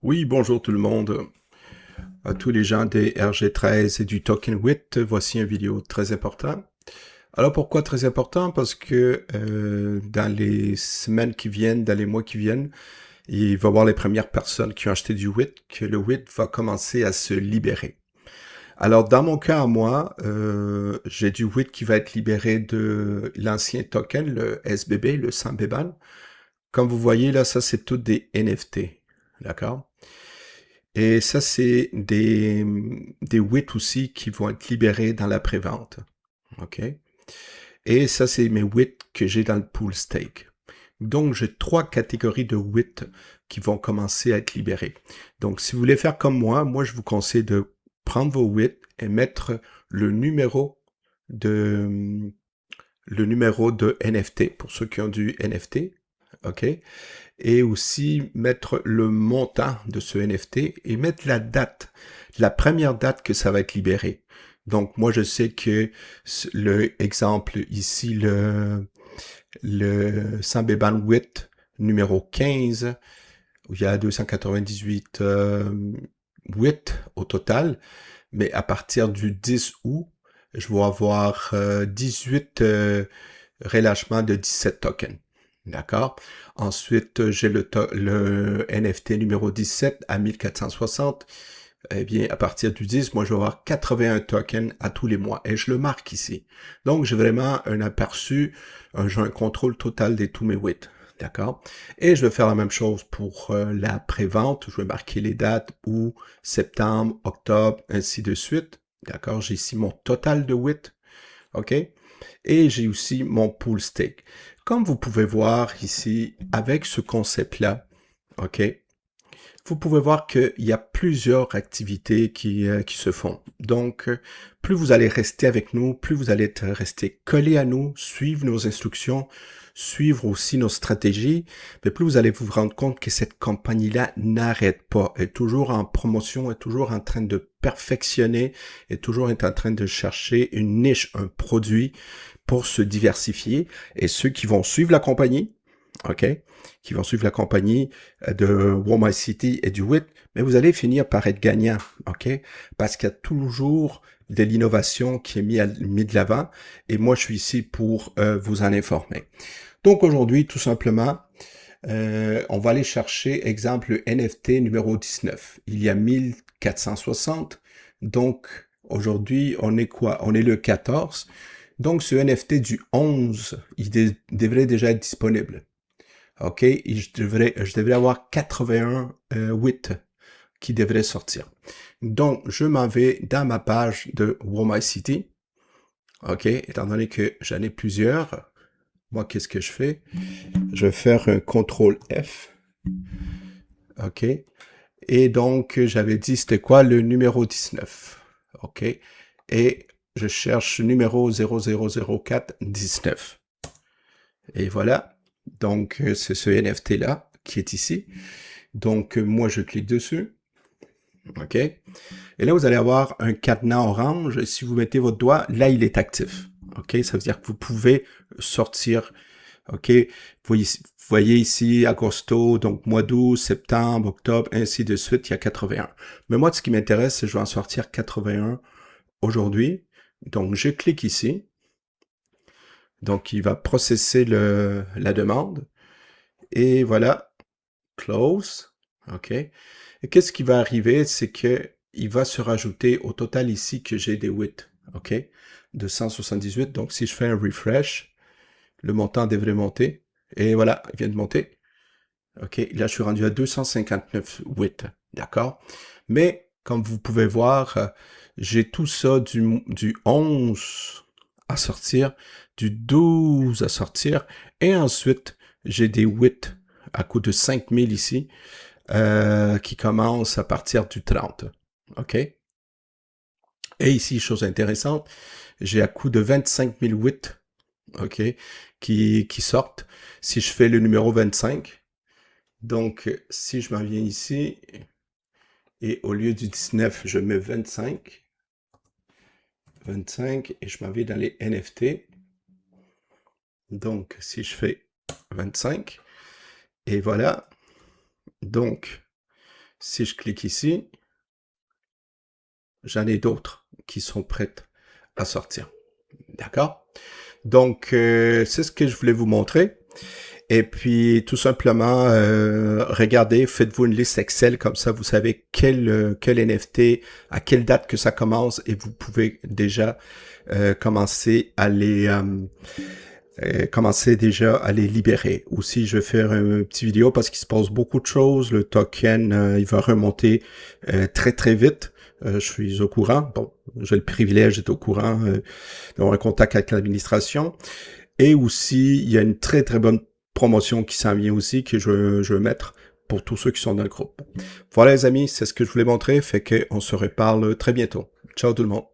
Oui, bonjour tout le monde. À tous les gens des RG13 et du Token 8, voici une vidéo très importante. Alors pourquoi très important? Parce que dans les semaines qui viennent, dans les mois qui viennent, il va y avoir les premières personnes qui ont acheté du WIT, que le WIT va commencer à se libérer. Alors dans mon cas à moi, j'ai du WIT qui va être libéré de l'ancien token, le SBB, le Sambeban. Comme vous voyez là, ça c'est tout des NFT, d'accord? Et ça, c'est des WIT aussi qui vont être libérés dans la prévente. OK? Et ça, c'est mes WIT que j'ai dans le pool stake. Donc, j'ai trois catégories de WIT qui vont commencer à être libérés. Donc, si vous voulez faire comme moi, je vous conseille de prendre vos WIT et mettre le numéro de, le numéro de NFT pour ceux qui ont du NFT. OK? Et aussi mettre le montant de ce NFT et mettre la date, la première date que ça va être libéré. Donc moi je sais que le exemple ici, le Sambeban 8 numéro 15, où il y a 298 8 au total, mais à partir du 10 août, je vais avoir 18 relâchements de 17 tokens. D'accord? Ensuite, j'ai le NFT numéro 17 à 1460. Eh bien, à partir du 10, moi, je vais avoir 81 tokens à tous les mois. Et je le marque ici. Donc, j'ai vraiment un aperçu, j'ai un contrôle total de tous mes WIT. D'accord? Et je vais faire la même chose pour la pré-vente. Je vais marquer les dates, août, septembre, octobre, ainsi de suite. D'accord? J'ai ici mon total de WIT. OK? Et j'ai aussi mon pool stake. Comme vous pouvez voir ici, avec ce concept-là, OK, vous pouvez voir qu'il y a plusieurs activités qui se font. Donc, plus vous allez rester avec nous, plus vous allez rester collé à nous, suivre nos instructions, suivre aussi nos stratégies, mais plus vous allez vous rendre compte que cette compagnie-là n'arrête pas, est toujours en promotion, est toujours en train de perfectionner, est toujours en train de chercher une niche, un produit pour se diversifier. Et ceux qui vont suivre la compagnie, OK, qui vont suivre la compagnie de Walmart City et du WIT, mais vous allez finir par être gagnant, OK, parce qu'il y a toujours de l'innovation qui est mis de l'avant, et moi je suis ici pour vous en informer. Donc aujourd'hui, tout simplement, on va aller chercher, exemple, le NFT numéro 19. Il y a 1460, donc aujourd'hui, on est quoi? On est le 14. Donc ce NFT du 11, il devrait déjà être disponible. OK? Et je devrais avoir 81 WIT qui devraient sortir. Donc, je m'en vais dans ma page de Walmart City. OK? Étant donné que j'en ai plusieurs, moi, qu'est-ce que je fais? Je vais faire un CTRL F. OK? Et donc, j'avais dit, c'était quoi? Le numéro 19. OK? Et je cherche numéro 000419. Et voilà. Donc, c'est ce NFT-là qui est ici. Donc, moi, je clique dessus. OK? Et là, vous allez avoir un cadenas orange. Si vous mettez votre doigt, là, il est actif. OK? Ça veut dire que vous pouvez sortir. OK? Voyez ici, agosto, donc mois d'août, septembre, octobre, ainsi de suite, il y a 81. Mais moi, ce qui m'intéresse, c'est que je vais en sortir 81 aujourd'hui. Donc, je clique ici. Donc, il va processer la demande. Et voilà, close. OK? Et qu'est-ce qui va arriver? C'est que il va se rajouter au total ici que j'ai des 8. OK? De 178. Donc, si je fais un refresh, le montant devrait monter. Et voilà, il vient de monter. OK? Là, je suis rendu à 259 8. D'accord? Mais, comme vous pouvez voir, j'ai tout ça du 11 à sortir, du 12 à sortir, et ensuite, j'ai des 8 à coût de 5000 ici, qui commence à partir du 30. OK? Et ici, chose intéressante, j'ai à coût de 25 008, OK, qui sortent. Si je fais le numéro 25, donc si je m'en viens ici, et au lieu du 19, je mets 25, et je m'en vais dans les NFT. Donc, si je fais 25, et voilà, donc, Si je clique ici, j'en ai d'autres qui sont prêtes à sortir. D'accord? Donc, c'est ce que je voulais vous montrer. Et puis, tout simplement, regardez, faites-vous une liste Excel, comme ça, vous savez quel NFT, à quelle date que ça commence, et vous pouvez déjà commencer à les libérer. Aussi, je vais faire une petite vidéo parce qu'il se passe beaucoup de choses. Le token, il va remonter très très vite. Je suis au courant. Bon, j'ai le privilège d'être au courant, d'avoir un contact avec l'administration. Et aussi, il y a une très très bonne promotion qui s'en vient aussi, que je vais mettre pour tous ceux qui sont dans le groupe. Voilà les amis, c'est ce que je voulais montrer, fait qu'on se reparle très bientôt. Ciao tout le monde.